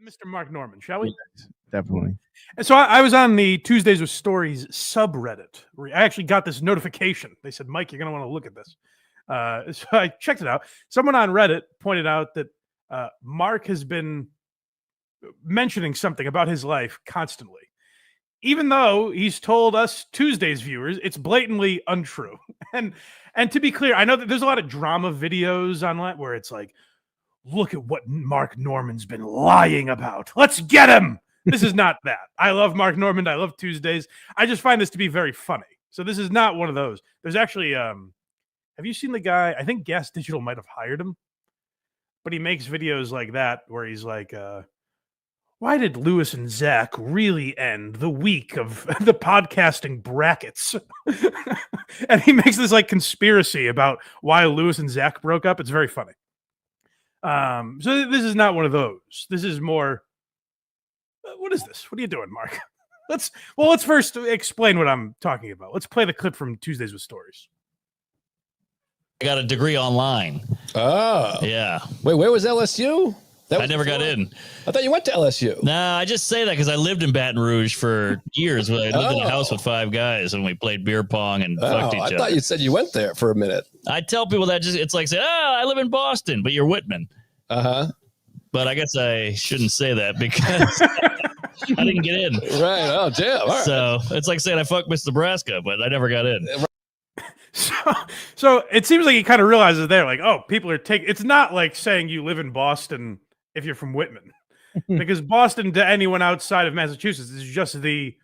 Mr. Mark Norman, shall we? Yes, definitely. And so I was on the Tuesdays with Stories subreddit. Where I actually got this notification. They said, Mike, you're going to want to look at this. So I checked it out. Someone on Reddit pointed out that Mark has been mentioning something about his life constantly. Even though he's told us Tuesdays viewers, it's blatantly untrue. And to be clear, I know that there's a lot of drama videos online where it's like, look at what Mark Norman's been lying about. Let's get him. This is not that. I love Mark Norman. I love Tuesdays. I just find this to be very funny. So this is not one of those. There's actually, have you seen the guy? I think Gas Digital might have hired him, but he makes videos like that where he's like, why did Lewis and Zach really end the week of the podcasting brackets? And he makes this like conspiracy about why Lewis and Zach broke up. It's very funny. So this is not one of those. This is more. What is this? What are you doing, Mark? Let's first explain what I'm talking about. Let's play the clip from Tuesdays with Stories. I got a degree online. Oh. Yeah. Wait, where was LSU? I never got in. I thought you went to LSU. Nah, I just say that because I lived in Baton Rouge for years. I lived in a house with 5 guys and we played beer pong and fucked each other. I thought you said you went there for a minute. I tell people that it's like saying, I live in Boston, but you're Whitman. Uh-huh. But I guess I shouldn't say that because I didn't get in. Right. Oh, damn. All right. So it's like saying I fucked Miss Nebraska, but I never got in. So it seems like he kind of realizes there, like, oh, people are taking. It's not like saying you live in Boston if you're from Whitman, because Boston to anyone outside of Massachusetts is just the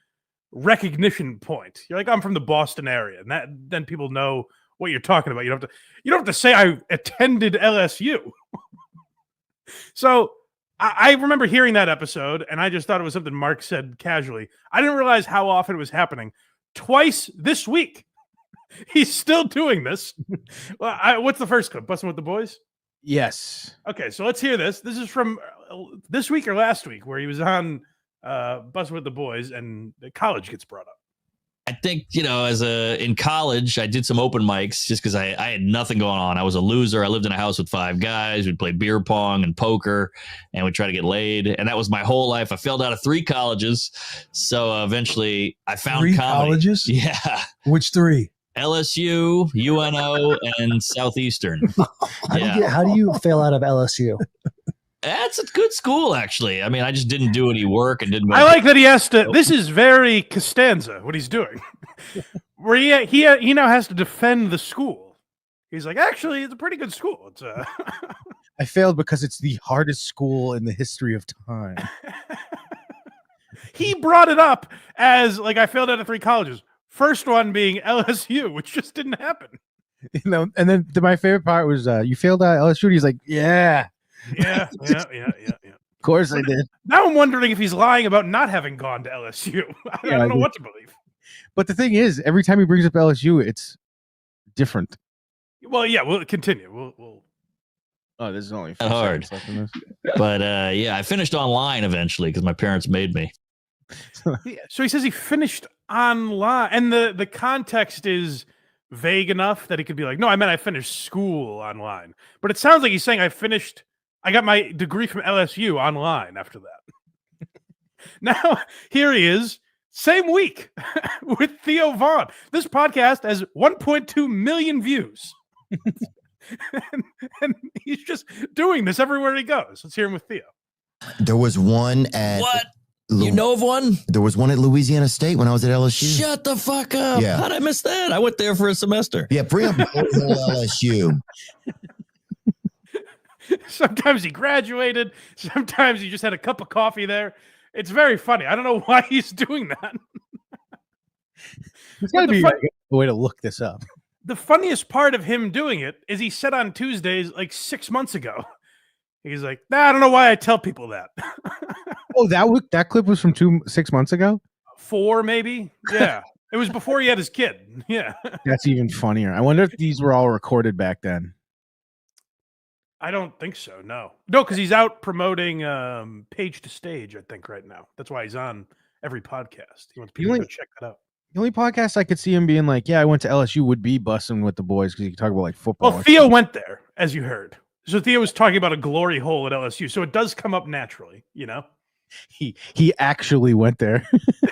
recognition point. You're like, I'm from the Boston area, and then people know what you're talking about. You don't have to say I attended LSU. So I remember hearing that episode, and I just thought it was something Mark said casually. I didn't realize how often it was happening. Twice this week. He's still doing this. Well, what's the first clip? Bussin' with the Boys? Yes. Okay, so let's hear this. This is from this week or last week where he was on Bussin' with the Boys and the college gets brought up. I think, in college, I did some open mics just because I had nothing going on. I was a loser. I lived in a house with 5 guys. We'd play beer pong and poker, and we'd try to get laid. And that was my whole life. I failed out of 3 colleges. So eventually I found 3 comedy. colleges? Yeah. Which 3? LSU, UNO, and Southeastern. How do you fail out of LSU? That's a good school, actually. I mean, I just didn't do any work and didn't. I like that he has to. This is very Costanza, what he's doing. Where he now has to defend the school. He's like, actually, it's a pretty good school. It's I failed because it's the hardest school in the history of time. He brought it up as like I failed out of 3 colleges. First one being LSU, which just didn't happen. And then my favorite part was you failed out LSU. He's like, yeah. Yeah. Of course I did. Now I'm wondering if he's lying about not having gone to LSU. I don't know what to believe. But the thing is, every time he brings up LSU, it's different. Well, yeah, we'll continue. We'll. Oh, this is only hard. But I finished online eventually because my parents made me. Yeah, so he says he finished online, and the context is vague enough that he could be like, no, I meant I finished school online. But it sounds like he's saying I got my degree from LSU online after that. Now, here he is, same week with Theo Von. This podcast has 1.2 million views. and he's just doing this everywhere he goes. Let's hear him with Theo. There was one at... What? You know of one? There was one at Louisiana State when I was at LSU. Shut the fuck up. Yeah. How'd I miss that? I went there for a semester. Yeah, bring up LSU. Sometimes he graduated. Sometimes he just had a cup of coffee there. It's very funny. I don't know why he's doing that. There's got to be a way to look this up. The funniest part of him doing it is he said on Tuesdays like 6 months ago. He's like, I don't know why I tell people that. Oh, that clip was from 6 months ago? 4 maybe? Yeah. It was before he had his kid. Yeah. That's even funnier. I wonder if these were all recorded back then. I don't think so. No, because he's out promoting Page to Stage, I think, right now. That's why he's on every podcast. He wants people to check that out. The only podcast I could see him being like, yeah, I went to LSU would be Bussin' with the Boys because you can talk about like football. Well, Theo went there, as you heard. So Theo was talking about a glory hole at LSU, so it does come up naturally, you know. He actually went there.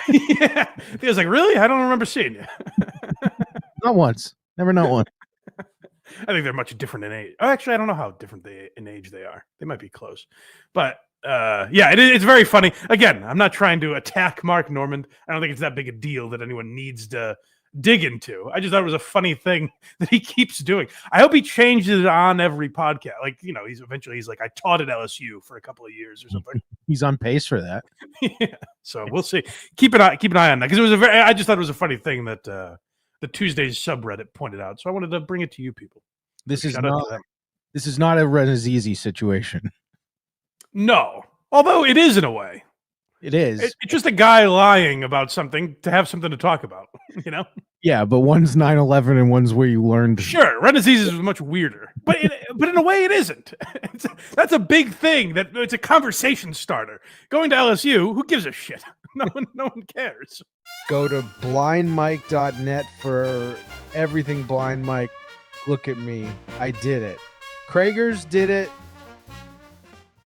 Yeah, Theo's like, really? I don't remember seeing you. Not once. Never not once. I think they're much different in age. Oh, actually, I don't know how different in age they are. They might be close, but yeah, it's very funny. Again, I'm not trying to attack Mark Normand. I don't think it's that big a deal that anyone needs to dig into. I just thought it was a funny thing that he keeps doing. I hope he changes it on every podcast. Like, you know, he's like, I taught at LSU for a couple of years or something. He's on pace for that. Yeah. So we'll see. Keep an eye on that, because it was I just thought it was a funny thing that the Tuesdays subreddit pointed out. So I wanted to bring it to you people. This is Shout out not to them. this is not a Renazizi situation. No, although it is in a way. It is. It's just a guy lying about something to have something to talk about, you know? Yeah, but one's 9/11 and one's where you learned. Sure, Renazizi is much weirder, but in a way it isn't. That's a big thing. That it's a conversation starter. Going to LSU, who gives a shit? No one cares. Go to blindmike.net for everything Blind Mike. Look at me. I did it. Kragers did it.